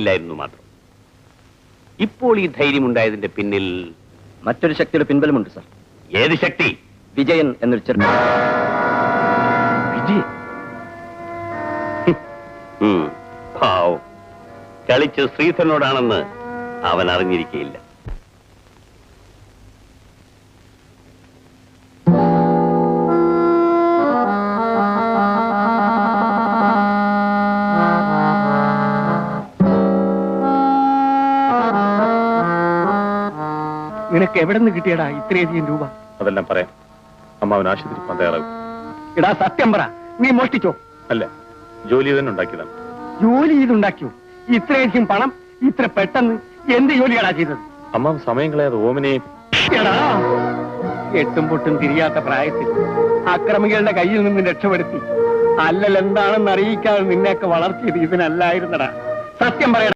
ഇല്ലായിരുന്നു മാത്രം. ഇപ്പോൾ ഈ ധൈര്യമുണ്ടായതിന്റെ പിന്നിൽ മറ്റൊരു ശക്തിയുടെ പിൻബലമുണ്ട് സാർ. ഏത് ശക്തി? വിജയൻ എന്നൊരു ചെറുപ്പം. വിജയൻ? പാവം, കളിച്ച് ശ്രീധരനോടാണെന്ന് അവൻ അറിഞ്ഞിരിക്കയില്ല. നിനക്ക് എവിടെ നിന്ന് കിട്ടിയടാ ഇത്രയധികം രൂപ? അതെല്ലാം പറയാം. അമ്മാവൻ ആശുപത്രി തയ്യാറാകും. എടാ സത്യം പറ, നീ മോഷ്ടിച്ചോ? അല്ല, ജോലി തന്നെ ഉണ്ടാക്കിയതാണ്. ജോലി ചെയ്തുണ്ടാക്കിയോ? ഇത്രയധികം പണം ഇത്ര പെട്ടെന്ന് എന്ത് ജോലിയാടാ ചെയ്തത്? അമ്മാവൻ സമയം കളയാതെ ഓമനയെ. എടാ, എട്ടും പൊട്ടും തിരിയാത്ത പ്രായത്തിൽ അക്രമികളുടെ കയ്യിൽ നിന്ന് രക്ഷപ്പെടുത്തി അല്ലൽ എന്താണെന്ന് അറിയിക്കാതെ നിന്നെയൊക്കെ വളർത്തിയത് ഇതിനല്ലായിരുന്നടാ. സത്യം പറയടാ.